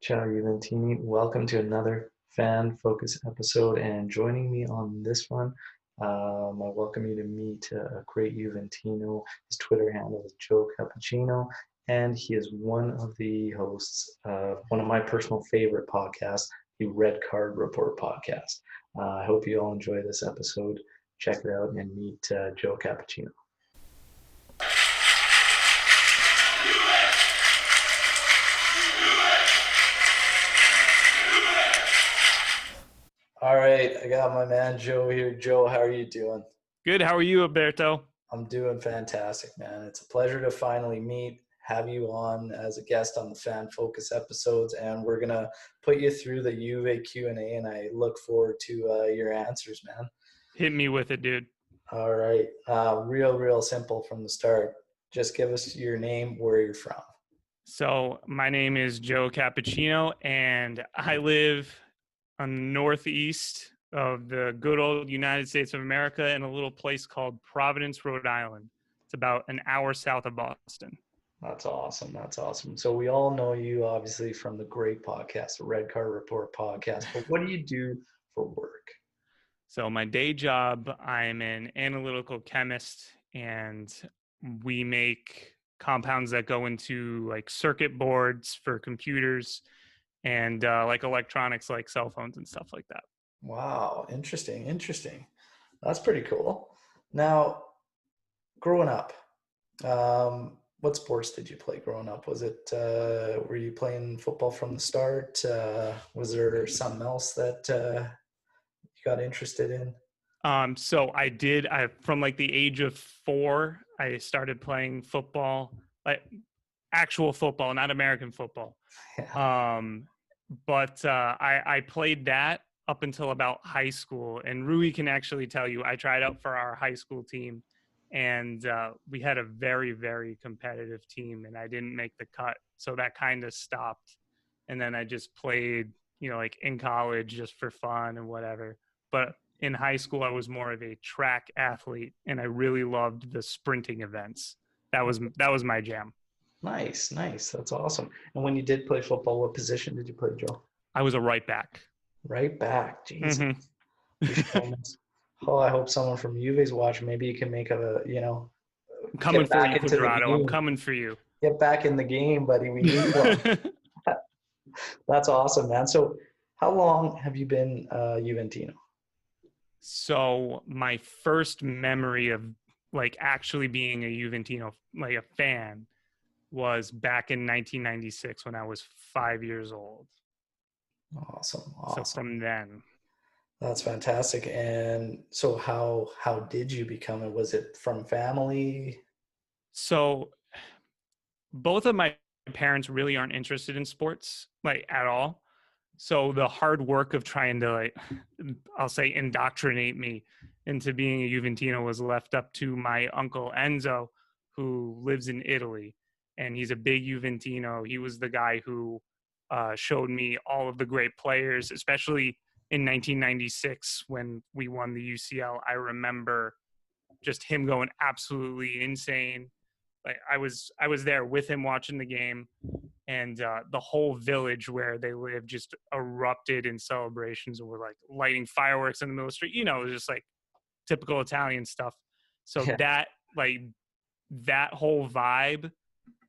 Ciao, Juventini. Welcome to another fan focus episode. And joining me on this one, I welcome you to meet a great Juventino. His Twitter handle is Joe Cappuccino, and he is one of the hosts of one of my personal favorite podcasts, the Red Card Report podcast. I hope you all enjoy this episode. Check it out and meet Joe Cappuccino. All right, I got my man Joe here. Joe, how are you doing? Good. How are you, Alberto? I'm doing fantastic, man. It's a pleasure to finally meet, have you on as a guest on the Fan Focus episodes, and we're gonna put you through the Juve Q&A, and I look forward to your answers, man. Hit me with it, dude. All right, real simple from the start. Just give us your name, where you're from. So, my name is Joe Cappuccino, and I live on the northeast of the good old United States of America in a little place called Providence, Rhode Island. It's about an hour south of Boston. That's awesome. That's awesome. So we all know you obviously from the great podcast, the Red Car Report podcast. But what do you do for work? So, my day job, I'm an analytical chemist, and we make compounds that go into like circuit boards for computers and like electronics like cell phones and stuff like that. Wow, interesting. That's pretty cool. Now, growing up, what sports did you play growing up? Was it were you playing football from the start? Was there something else that you got interested in? So I from like the age of 4, I started playing football, like actual football, not American football. Yeah. But I played that up until about high school. And Rui can actually tell you, I tried out for our high school team, and we had a very competitive team, and I didn't make the cut, so that kind of stopped. And then I just played, like in college just for fun and whatever. But in high school, I was more of a track athlete, and I really loved the sprinting events. That was my jam. Nice. That's awesome. And when you did play football, what position did you play, Joe? I was a right back. Right back. Jesus. Hmm. You showing us. Oh, I hope someone from Juve's watching. Maybe you can make I'm coming get for back you, into the Quadrado. I'm game. coming for you. Get back in the game, buddy. We need one. That's awesome, man. So, how long have you been Juventino? So my first memory of like actually being a Juventino, like a fan, was back in 1996 when I was 5 years old. Awesome, So awesome. from then, That's fantastic. And so, how did you become it? Was it from family? so both of my parents really aren't interested in sports like at all. So the hard work of trying to like, I'll say indoctrinate me into being a Juventino was left up to my uncle Enzo, who lives in Italy, and he's a big Juventino. He was the guy who showed me all of the great players, especially in 1996 when we won the UCL. I remember just him going absolutely insane. Like I was there with him watching the game, and the whole village where they live just erupted in celebrations and were like lighting fireworks in the middle of the street. It was just like typical Italian stuff. So Yeah. that whole vibe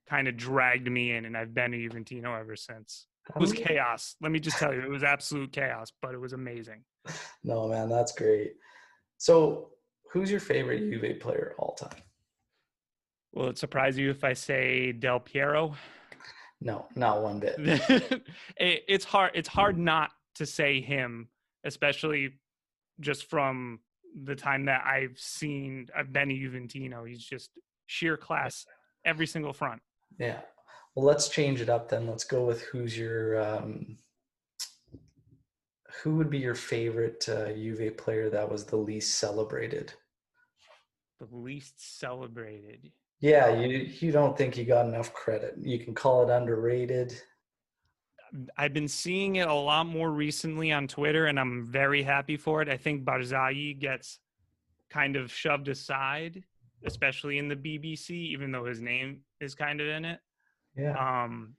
kind of dragged me in, and I've been a Juventino ever since. It was chaos. Let me just tell you, it was absolute chaos, but it was amazing. No, man, that's great. So, who's your favorite Juve player all time? Will it surprise you if I say Del Piero? No, not one bit. It's hard not to say him, especially just from the time that I've been a Juventino. He's just sheer class every single front. Yeah. Well, let's change it up then. Let's go with who would be your favorite Juve player that was the least celebrated? The least celebrated. Yeah, you don't think he got enough credit. You can call it underrated. I've been seeing it a lot more recently on Twitter, and I'm very happy for it. I think Barzagli gets kind of shoved aside, especially in the BBC, even though his name is kind of in it. Yeah. Um,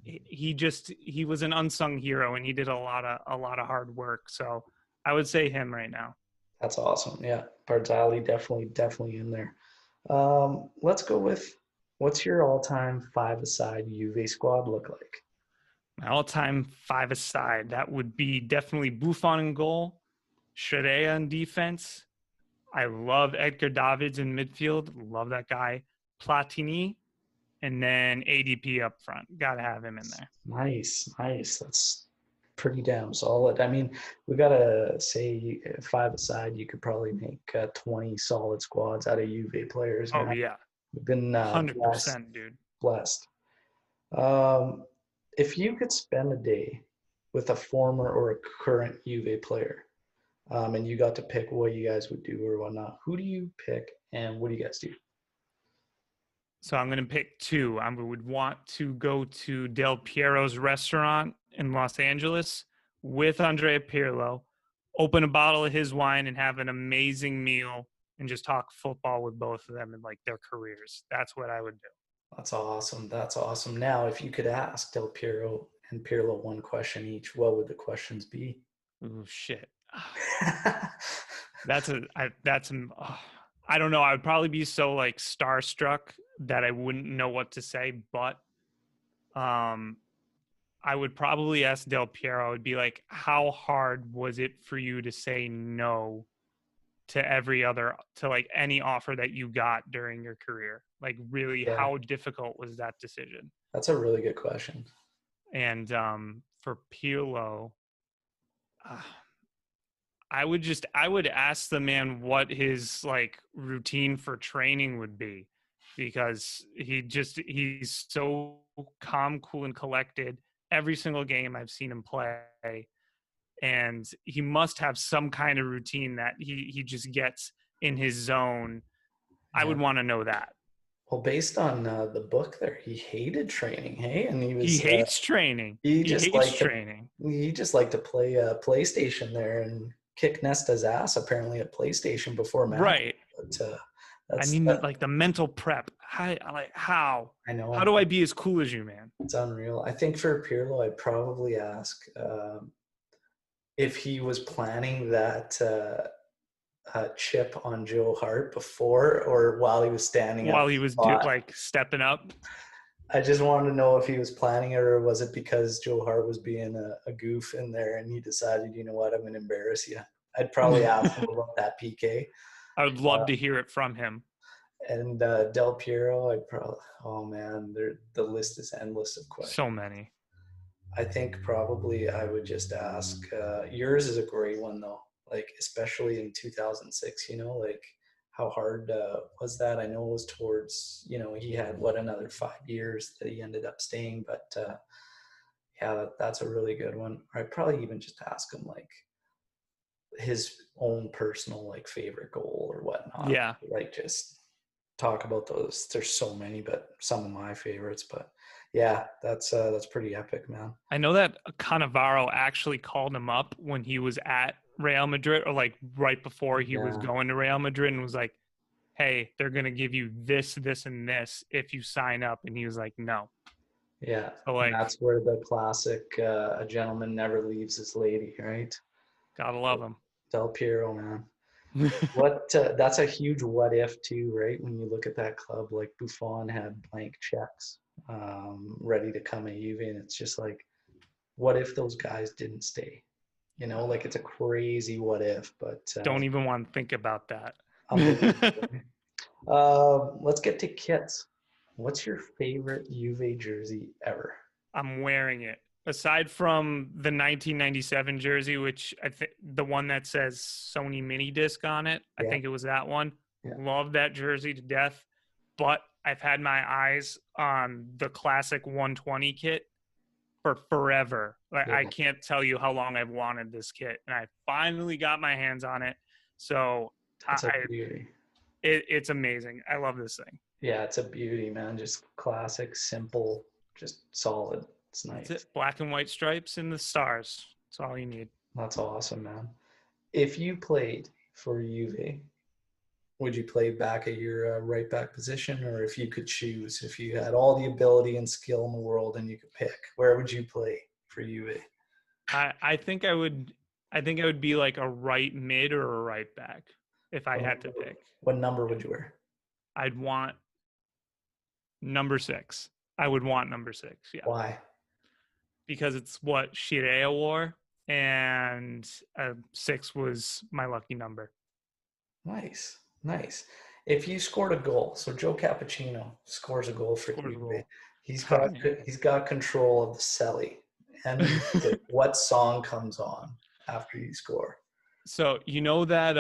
he was an unsung hero, and he did a lot of hard work. So I would say him right now. That's awesome. Yeah, Barzali definitely in there. Let's go with what's your all-time five-a-side Juve squad look like? My all-time five-a-side, that would be definitely Buffon in goal, Sharea in defense. I love Edgar Davids in midfield. Love that guy. Platini, and then ADP up front. Got to have him in there. Nice. That's pretty damn solid. I mean, we gotta say five aside, you could probably make 20 solid squads out of Juve players. Oh Man. yeah, We've been 100%, dude. blessed. Um, if you could spend a day with a former or a current Juve player, and you got to pick what you guys would do or whatnot, who do you pick and what do you guys do? So I'm going to pick two. I would want to go to Del Piero's restaurant in Los Angeles with Andrea Pirlo, open a bottle of his wine and have an amazing meal and just talk football with both of them and like their careers. That's what I would do. That's awesome. That's awesome. Now, if you could ask Del Piero and Pirlo one question each, what would the questions be? Oh shit. That's I don't know. I would probably be so like starstruck that I wouldn't know what to say, but I would probably ask Del Piero. I would be like, how hard was it for you to say no to like any offer that you got during your career? Like really, Yeah, how difficult was that decision? that's a really good question. And for Pirlo, uh, I would ask the man what his like routine for training would be, because he's so calm, cool, and collected every single game I've seen him play, and he must have some kind of routine that he just gets in his zone. I Yeah. would want to know that. Well, based on the book there, he hated training, hey, and He hates training. he He just hates liked to training. he just liked to play PlayStation there and kick Nesta's ass apparently at PlayStation before match. Right. But I that's mean, like the mental prep. How I how know do I be as cool as you, man? it's unreal. I think for Pirlo, I'd probably ask if he was planning that chip on Joe Hart before or while he was standing at While the he was spot. like stepping up. I just wanted to know if he was planning it or was it because Joe Hart was being a goof in there and he decided, you know what, I'm going to embarrass you. I'd probably ask him about that PK. I would love to hear it from him. And Del Piero, I'd probably, oh man, the list is endless of questions. So many. I think probably I would just ask. Yours is a great one though, like especially in 2006. You know, like how hard was that? I know it was towards. You know, he had another 5 years that he ended up staying, but yeah, that's a really good one. I'd probably even just ask him like his own personal like favorite goal or whatnot. Yeah. Like just talk about those. There's so many, but some of my favorites. But yeah, that's pretty epic, man. I know that Cannavaro actually called him up when he was at Real Madrid, or like right before he was Yeah. going to Real Madrid, and was like, hey, they're going to give you this, this, and this if you sign up. And he was like, no. Yeah, So and like, that's where the classic "a gentleman never leaves his lady," right? gotta love him. Del Piero, man. What that's a huge what if too, right? When you look at that club, like Buffon had blank checks ready to come at Juve, and it's just like, what if those guys didn't stay? You know, like it's a crazy what if, but Don't even want to think about that. let's get to kits. What's your favorite Juve jersey ever? I'm wearing it. Aside from the 1997 jersey, which I think the one that says Sony mini disc on it, I Yeah. think it was that one. Yeah. Love that jersey to death. But I've had my eyes on the classic 120 kit for forever. Like Yeah. I can't tell you how long I've wanted this kit, and I finally got my hands on it. So That's a beauty. it's amazing. I love this thing. Yeah, it's a beauty, man. Just classic, simple, just solid. It's nice. That's it. Black and white stripes and the stars. That's all you need. That's awesome, man. If you played for Juve, would you play back at your right back position, or if you could choose, if you had all the ability and skill in the world and you could pick, where would you play for UA? I think I would. I think I would be like a right mid or a right back if I had to pick. What number would you wear? I'd want number 6. I would want number 6. Yeah, Why? because it's what Shirea wore, and 6 was my lucky number. Nice, nice. If you scored a goal, so Joe Cappuccino scores a goal for Scores a UA. goal. He's Oh, got man. he's got control of the celly and the music. What song comes on after you score? So you know that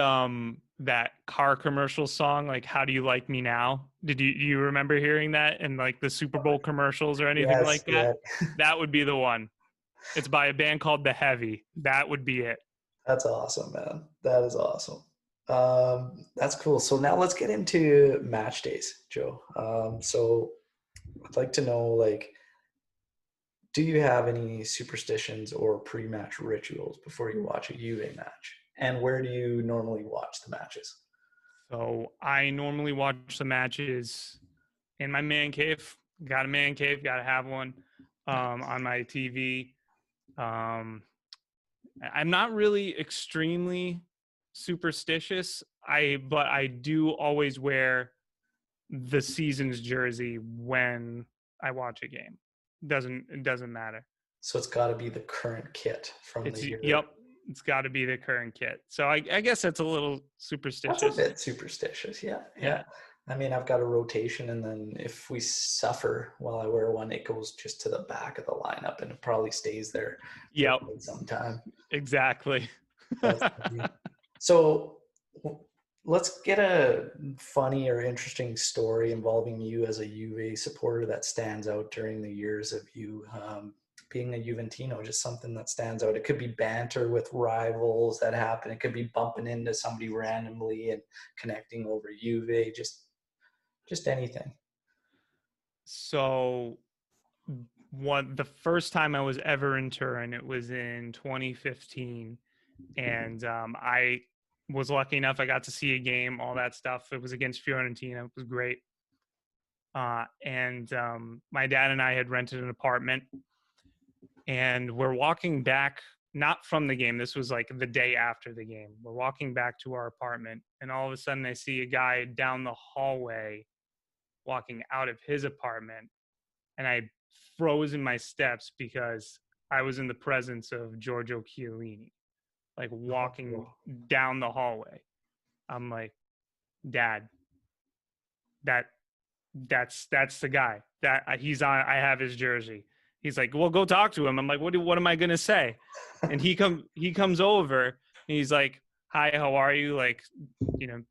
that car commercial song, like "How Do You Like Me Now"? Do you remember hearing that in like the Super Bowl commercials or anything Yes, like yeah, that? That would be the one. It's by a band called The Heavy. That would be it. that's awesome, man. That is awesome. That's cool. So now let's get into match days, Joe. So I'd like to know, like, do you have any superstitions or pre-match rituals before you watch a UA match? And where do you normally watch the matches? So I normally watch the matches in my man cave. Got a man cave. Got to have one on my TV. Um, I'm not really extremely superstitious. But I do always wear the season's jersey when I watch a game. It doesn't matter. So it's got to be the current kit from It's the year. yep. It's got to be the current kit. So I guess that's a little That's a superstitious. bit superstitious. Yeah, Yeah. yeah. I mean, I've got a rotation, and then if we suffer while I wear one, it goes just to the back of the lineup, and it probably stays there for Yep. quite some time. Exactly. That's funny. So let's get a funny or interesting story involving you as a UVA supporter that stands out during the years of you being a Juventino, just something that stands out. It could be banter with rivals that happen. It could be bumping into somebody randomly and connecting over UVA, just anything. So the first time I was ever in Turin, it was in 2015, and I was lucky enough I got to see a game, all that stuff. It was against Fiorentina. It was great. And my dad and I had rented an apartment, and we're walking back, not from the game. This was like the day after the game. We're walking back to our apartment, and all of a sudden I see a guy down the hallway walking out of his apartment, and I froze in my steps because I was in the presence of Giorgio Chiellini, like walking down the hallway. I'm like, Dad, that's the guy that he's on. I have his jersey. He's like, well, go talk to him. I'm like, what am I gonna say? And he comes over and he's like, hi, how are you? Like, you know,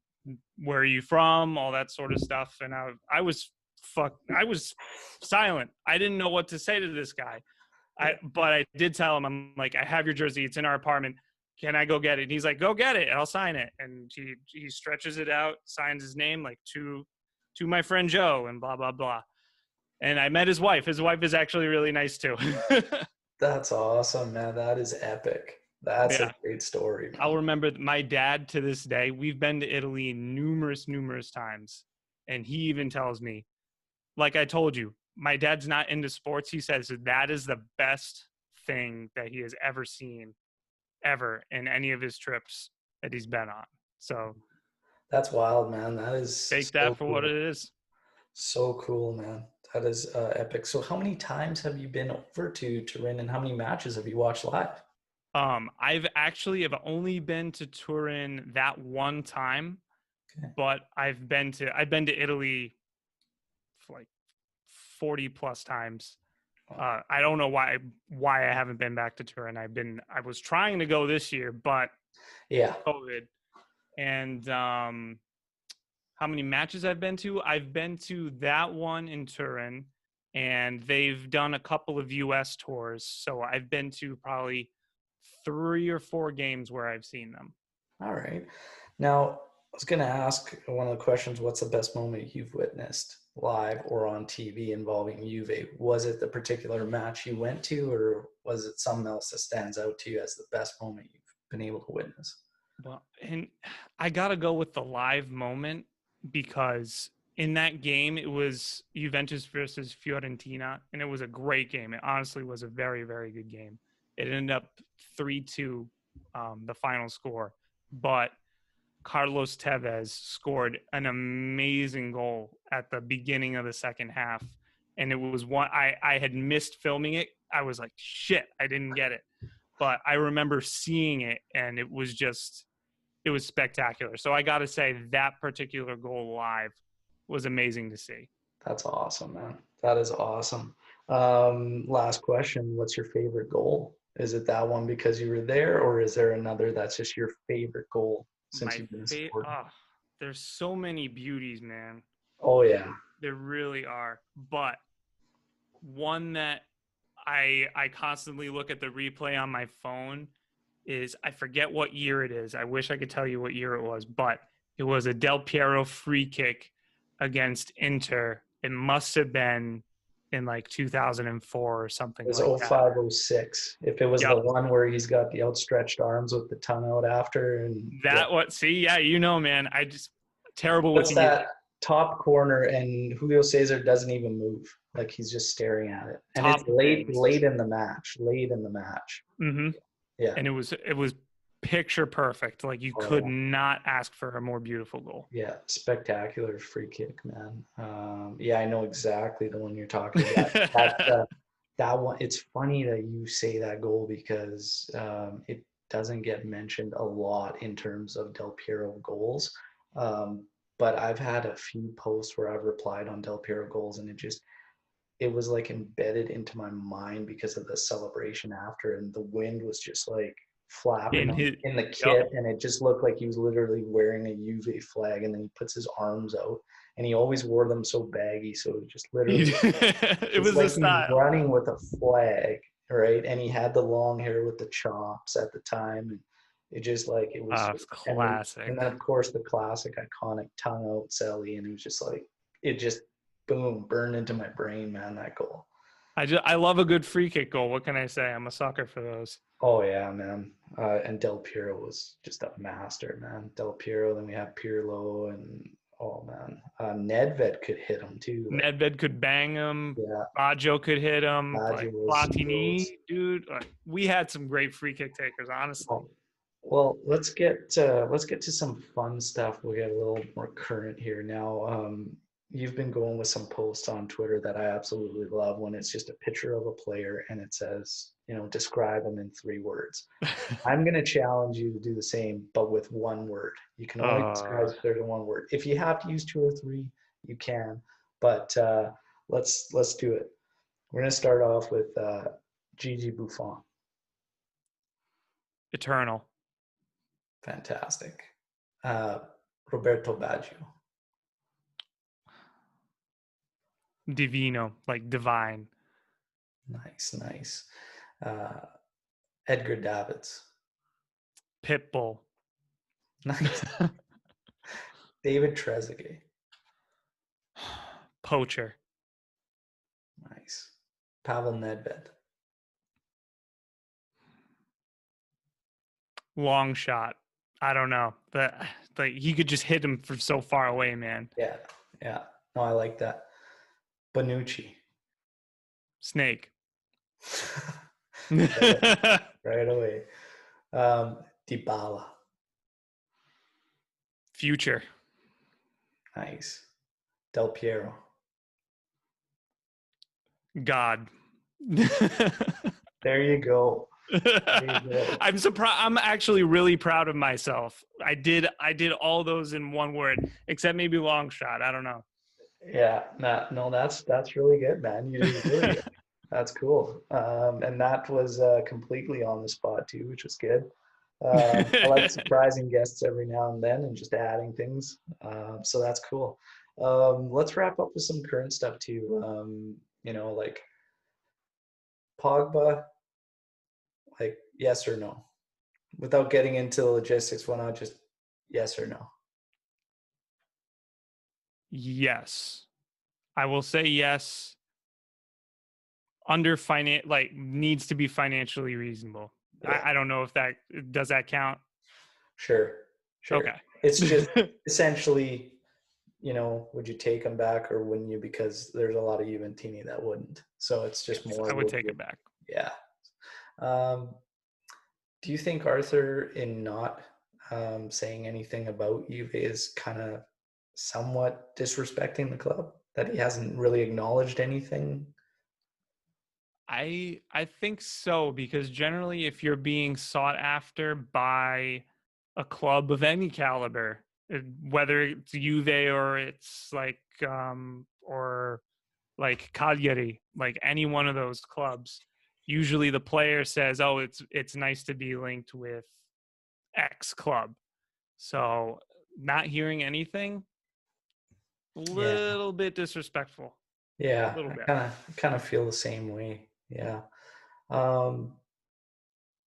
where are you from? All that sort of stuff. And I was silent. I didn't know what to say to this guy. But I did tell him, I'm like, I have your jersey. It's in our apartment. Can I go get it? And he's like, go get it. I'll sign it. And he stretches it out, signs his name, like to my friend Joe, and blah blah blah. And I met his wife. His wife is actually really nice too. That's awesome, man. That is epic. That's Yeah. a great story, I'll man. remember my dad to this day. We've been to Italy numerous times. And he even tells me, like I told you, my dad's not into sports. He says that is the best thing that he has ever seen, ever, in any of his trips that he's been on. So That's wild, man. That is take so that for what cool. it is. So cool, man. That is epic. So how many times have you been over to Turin, and how many matches have you watched live? I've only been to Turin that one time, Okay. but I've been to Italy for like 40 plus times. I don't know why I haven't been back to Turin. I was trying to go this year, but Yeah. COVID. And how many matches I've been to? I've been to that one in Turin, and they've done a couple of US tours. So I've been to probably 3 or 4 games where I've seen them. All right. Now, I was going to ask one of the questions, what's the best moment you've witnessed live or on TV involving Juve? Was it the particular match you went to, or was it something else that stands out to you as the best moment you've been able to witness? Well, and I gotta go with the live moment because in that game it was Juventus versus Fiorentina, and it was a great game. It honestly was a very, very good game. It ended up 3-2, the final score, but Carlos Tevez scored an amazing goal at the beginning of the second half. And it was one I had missed filming it. I was like, shit, I didn't get it. But I remember seeing it and it was spectacular. So I got to say that particular goal live was amazing to see. That's awesome, man. That is awesome. Last question. What's your favorite goal? Is it that one because you were there, or is there another that's just your favorite goal since My you've been a favorite, supporter? oh, there's so many beauties, man. Oh, yeah. There really are. But one that I constantly look at the replay on my phone is I forget what year it is. I wish I could tell you what year it was, but it was a Del Piero free kick against Inter. It must have been in like 2004 or It something was like oh that. 05, oh 06. If it was the Yep. one where he's got the outstretched arms with the tongue out after, and yeah. That what see, yeah, you know, man. I just terrible with What's the that top corner and Julio Cesar doesn't even move. Like he's just staring at it. And it's top bins. late in the match. Late in the match. Mm-hmm. Yeah. And it was picture perfect. Like you Oh, could yeah. not ask for a more beautiful goal. Yeah, spectacular free kick, man. Yeah, I know exactly the one you're talking about. That one. It's funny that you say that goal because it doesn't get mentioned a lot in terms of Del Piero goals. Um, but I've had a few posts where I've replied on Del Piero goals, and it was like embedded into my mind because of the celebration after, and the wind was just like flapping In his in the yep. kit, and it just looked like he was literally wearing a Juve flag, and then he puts his arms out, and he always wore them so baggy, so it just literally It it's was the like he's style. running with a flag, right? And he had the long hair with the chops at the time, and it just like it was, It's and classic. then of course the classic iconic tongue out Sally, and it was just like it just boom burned into my brain, man. That goal. I love a good free kick goal. What can I say? I'm a sucker for those. Oh yeah, man. And Del Piero was just a master, man. Del Piero. Then we have Pirlo, and oh man, Nedved could hit him too. Like Nedved could bang him. yeah, Baggio could hit him. Like Baggio, Platini, Seagulls. dude. Like, we had some great free kick takers, honestly. Oh, well, let's get to some fun stuff. We get a little more current here now. You've been going with some posts on Twitter that I absolutely love when it's just a picture of a player and it says, describe them in 3 words. I'm going to challenge you to do the same, but with 1 word. You can only describe uh, a player in 1 word. If you have to use 2 or 3, you can. But let's do it. We're going to start off with Gigi Buffon. Eternal. Fantastic. Uh, Roberto Baggio. Divino. Like divine. Nice, nice. Uh, Edgar Davids. Pitbull. Nice. David Trezeguet. Poacher. Nice. Pavel Nedved. Long shot. I don't know. But like he could just hit him from so far away, man. Yeah, yeah. No, I like that. Bonucci. Snake. Right away. Dybala. Future. Nice. Del Piero. God. There you go. There you go. I'm surprised. I'm actually really proud of myself. I did all those in 1 word, except maybe long shot. I don't know. Yeah, no, that's really good, man. You did really good. That's cool. And that was completely on the spot too, which was good. I like surprising guests every now and then and just adding things. So that's cool. Let's wrap up with some current stuff too. Like Pogba, like yes or no? Without getting into the logistics, why not just yes or no? Yes, I will say yes. Under needs to be financially reasonable. Yeah. I don't know if that does that count. Sure, sure. Okay. It's just essentially, would you take him back or wouldn't you? Because there's a lot of Juventini that wouldn't. So it's just Yes, more I would would take you? it back. Yeah. Um, do you think Arthur, in not saying anything about Juve, is kind of somewhat disrespecting the club? That he hasn't really acknowledged anything? I think so, because generally if you're being sought after by a club of any caliber, whether it's Juve or it's or like Cagliari, like any one of those clubs, usually the player says, "Oh, it's nice to be linked with X club." So not hearing anything, a Yeah, little bit disrespectful, a yeah. little I bit. kind of feel the same way. Yeah. Um,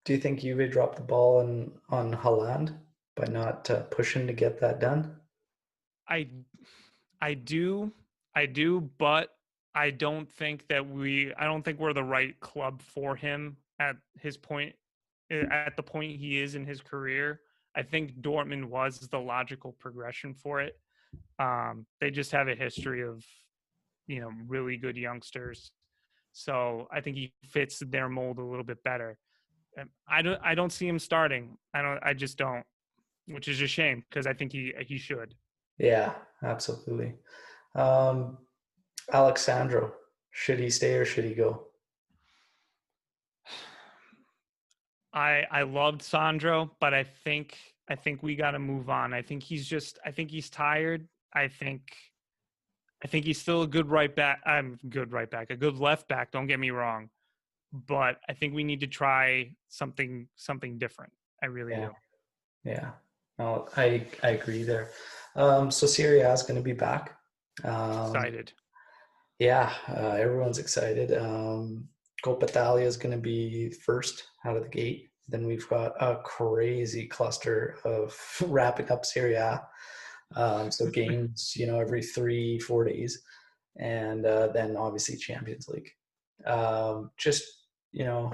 do you think Juve dropped the ball on Haaland by not pushing to get that done? I I do, I do, but I don't think we're the right club for him at his point, at the point he is in his career. I think Dortmund was the logical progression for it. They just have a history of, really good youngsters. So I think he fits their mold a little bit better. I don't see him starting. I just don't, which is a shame because I think he should. Yeah, absolutely. Um, Alexandro, should he stay or should he go? I loved Sandro, but I think we got to move on. I think he's tired. I think he's still a good right back. I'm good right back, a good left back. Don't get me wrong, but I think we need to try something different. I really Yeah, do. yeah. No, I agree there. So Serie A is going to be back. Um, Excited. yeah, everyone's excited. Coppa Italia is going to be first out of the gate. Then we've got a crazy cluster of wrapping up Serie A. So games, every 3-4 days, and then obviously Champions League. Just you know,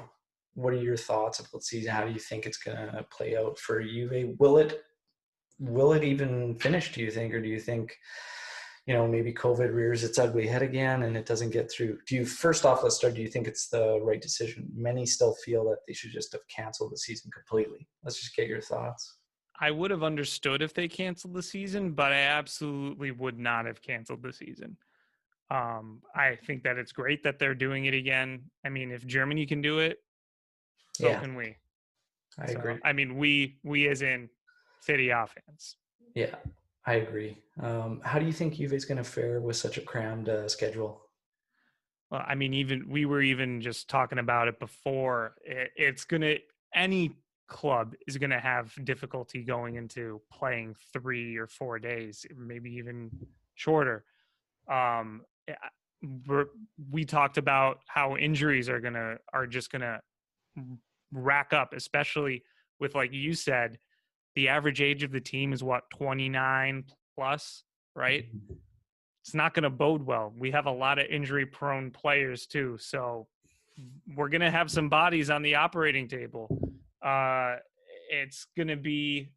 what are your thoughts about the season? How do you think it's gonna play out for Juve? Will it even finish? Do you think, or do you think maybe COVID rears its ugly head again and it doesn't get through? First off, let's start. Do you think it's the right decision? Many still feel that they should just have canceled the season completely. Let's just get your thoughts. I would have understood if they canceled the season, but I absolutely would not have canceled the season. I think that it's great that they're doing it again. I mean, if Germany can do it, so Yeah, can we. I So, agree. I mean, we as in City A fans. Yeah, I agree. How do you think Juve is going to fare with such a crammed schedule? Well, I mean, even we were even just talking about it before. It's gonna any club is gonna have difficulty going into playing 3 or 4 days, maybe even shorter. Um, eh, we're, we talked about how injuries are just gonna rack up, especially with, like you said, the average age of the team is what, 29 plus, right? It's not going to bode well. We have a lot of injury prone players too, so we're going to have some bodies on the operating table. Uh, it's going to be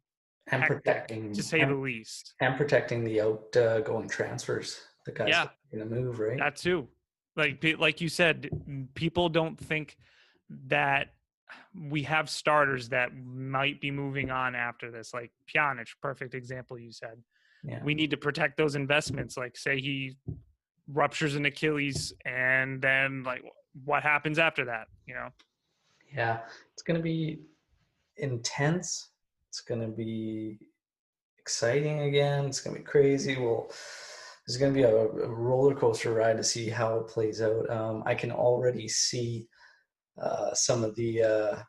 And hectic to protecting say the least. and protecting the outgoing transfers, the guys Yeah, that are going to move, right? that too. Like you said, people don't think that we have starters that might be moving on after this. Like Pjanic, perfect example. You said Yeah, we need to protect those investments. Like, say he ruptures an Achilles, and then like what happens after that? yeah. It's going to be intense. It's going to be exciting again. It's going to be crazy. Well, there's going to be a roller coaster ride to see how it plays out. I can already see some of the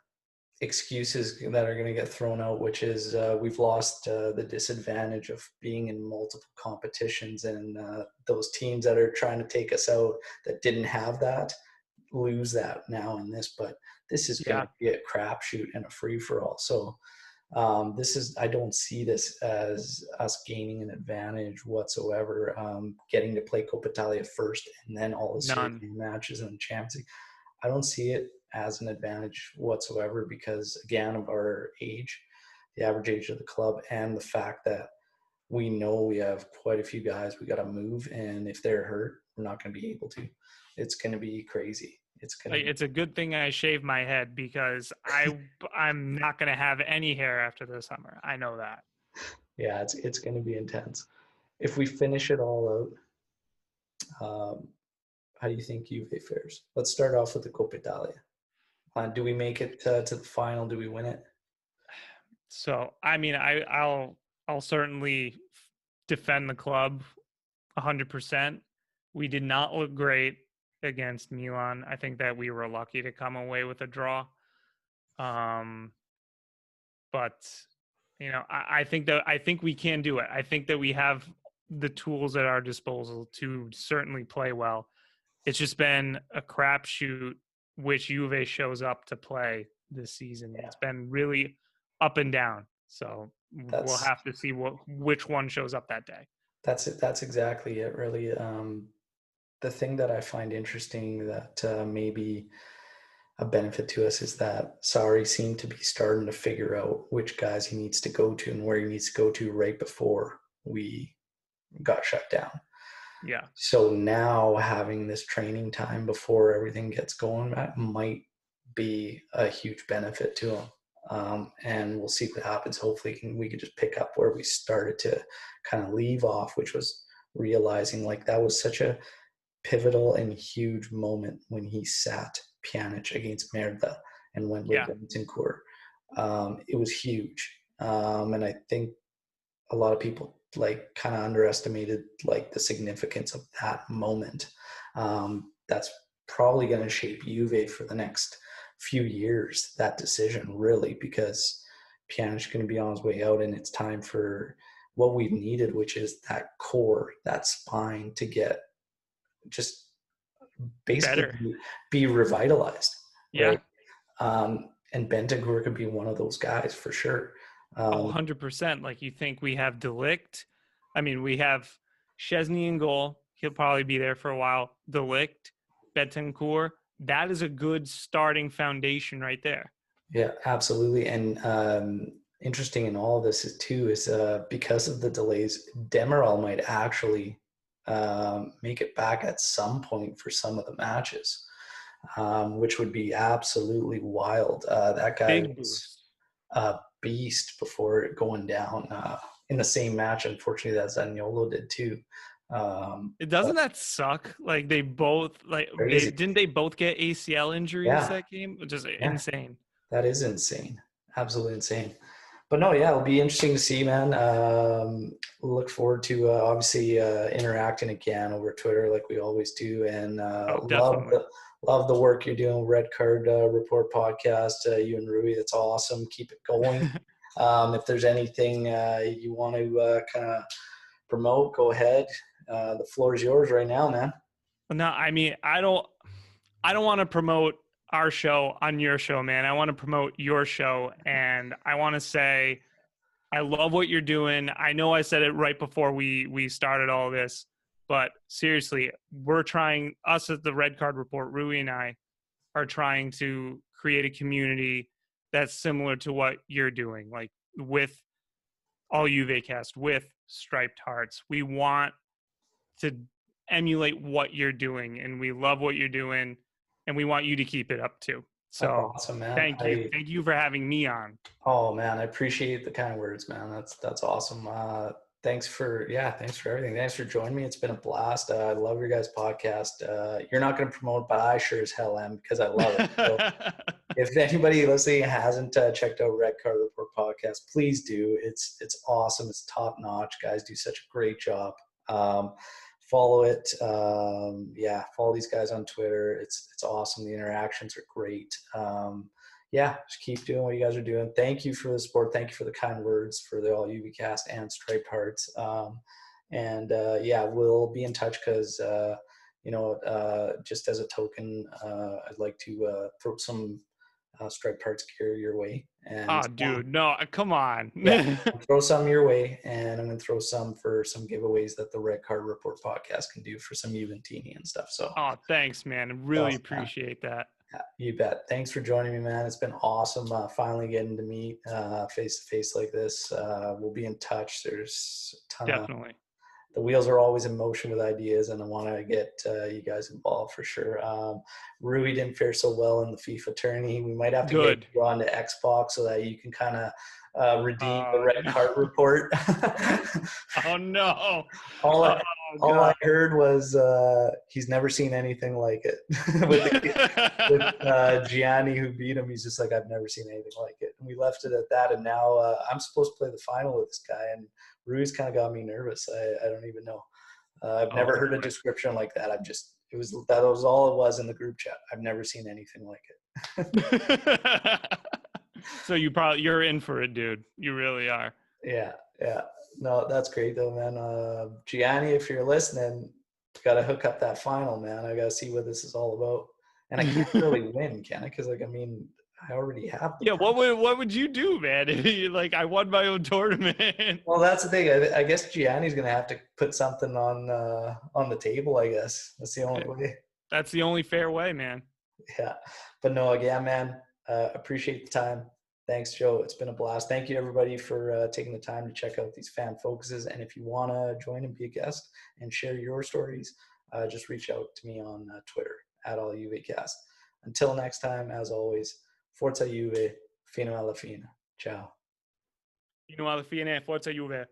excuses that are going to get thrown out, which is we've lost the disadvantage of being in multiple competitions, and those teams that are trying to take us out that didn't have that lose that now in this. But this is going Yeah, to be a crapshoot and a free for all. So I don't see this as us gaining an advantage whatsoever. Getting to play Coppa Italia first and then all the Serie none. A matches in the Champions League, I don't see it as an advantage whatsoever because, again, of our age. the average age of the club, and the fact that we know we have quite a few guys we got to move, and if they're hurt, we're not going to be able to. It's going to be crazy. It's a good thing I shaved my head, because I'm not going to have any hair after the summer. I know that. Yeah, it's going to be intense. If we finish it all out, how do you think Juve fares? Let's start off with the Coppa Italia. Do we make it to the final? Do we win it? So, I mean, I'll certainly defend the club 100%. We did not look great against Milan. I think that we were lucky to come away with a draw. But I think we can do it. I think that we have the tools at our disposal to certainly play well. It's just been a crapshoot which Juve shows up to play this season. Yeah. It's been really up and down. So we'll have to see which one shows up that day. That's it. That's exactly it, really. The thing that I find interesting that maybe a benefit to us is that Sarri seemed to be starting to figure out which guys he needs to go to and where he needs to go to right before we got shut down. Yeah. So now having this training time before everything gets going, that might be a huge benefit to him. And we'll see what happens. Hopefully we can just pick up where we started to kind of leave off, which was realizing like that was such a pivotal and huge moment when he sat Pjanic against Merda and went with Bentancur. It was huge. And I think a lot of people like kind of underestimated like the significance of that moment. That's probably going to shape Juve for the next few years, that decision, really, because Pjanic is going to be on his way out, and it's time for what we've needed, which is that core, that spine to get just basically be revitalized. Yeah. Right? And Bentancur could be one of those guys for sure. 100%. Like, you think we have De Ligt. I mean, we have Szczesny in goal. He'll probably be there for a while. De Ligt, Bentancur. That is a good starting foundation right there. Yeah, absolutely. And interesting in all of this is because of the delays, Demiral might actually make it back at some point for some of the matches, which would be absolutely wild. That guy was a beast before going down in the same match, unfortunately, that Zaniolo did too. Doesn't that suck? Like, they both didn't they both get ACL injuries that game? Just insane. That is insane. Absolutely insane. But no, yeah, it'll be interesting to see, man. Look forward to obviously interacting again over Twitter like we always do, and love the work you're doing. Red Card Report podcast, you and Rui, that's awesome. Keep it going. If there's anything you want to kind of promote, go ahead. The floor is yours right now, man. No, I mean, I don't want to promote our show on your show, man. I want to promote your show, and I want to say I love what you're doing. I know I said it right before we started all this, but seriously, us at the Red Card Report, Rui and I are trying to create a community that's similar to what you're doing, like with All Juvecast, with Striped Hearts. We want to emulate what you're doing, and we love what you're doing, and we want you to keep it up too. So awesome, man. Thank you for having me on. Oh man, I appreciate the kind words, man. That's awesome. Thanks for everything. Thanks for joining me. It's been a blast. I love your guys' podcast. You're not going to promote, but I sure as hell am, because I love it. So if anybody listening hasn't checked out Red Card Report podcast, please do. It's awesome. It's top notch. Guys do such a great job. Follow it. Follow these guys on Twitter. It's awesome. The interactions are great. Just keep doing what you guys are doing. Thank you for the support. Thank you for the kind words for the All Juvecast and Striped Hearts. We'll be in touch because, just as a token, I'd like to throw some Striped Hearts gear your way. And, dude, no, come on. Throw some your way, and I'm going to throw some for some giveaways that the Red Card Report podcast can do for some Juventini and stuff. So, thanks, man. I really appreciate that. You bet. Thanks for joining me, man. It's been awesome finally getting to meet face to face like this. We'll be in touch. There's a ton of Definitely. the wheels are always in motion with ideas, and I want to get you guys involved for sure. Rui didn't fare so well in the FIFA tourney. We might have to get Good. you on to Xbox so that you can kind of redeem the Oh red no. card report. Oh no. all I, Oh all I god. heard was he's never seen anything like it with Gianni who beat him. He's just like, I've never seen anything like it. And we left it at that. And now I'm supposed to play the final with this guy, and Rui's kind of got me nervous. I don't even know. I've Oh never heard a boy. description like that. That was all it was in the group chat. I've never seen anything like it. So you're in for it, dude. You really are. Yeah, yeah. No, that's great though, man. Gianni, if you're listening, got to hook up that final, man. I got to see what this is all about. And I can't really win, can I? Because I already have the Yeah, prize. what would you do, man? Like I won my own tournament. Well, that's the thing. I guess Gianni's gonna have to put something on the table. I guess that's the only way. That's the only fair way, man. Yeah, but no, again, man. Appreciate the time. Thanks, Joe. It's been a blast. Thank you, everybody, for taking the time to check out these fan focuses. And if you want to join and be a guest and share your stories, just reach out to me on Twitter at AllJuveCast. Until next time, as always, Forza Juve, fino alla fine. Ciao. Fino alla fine, forza Juve.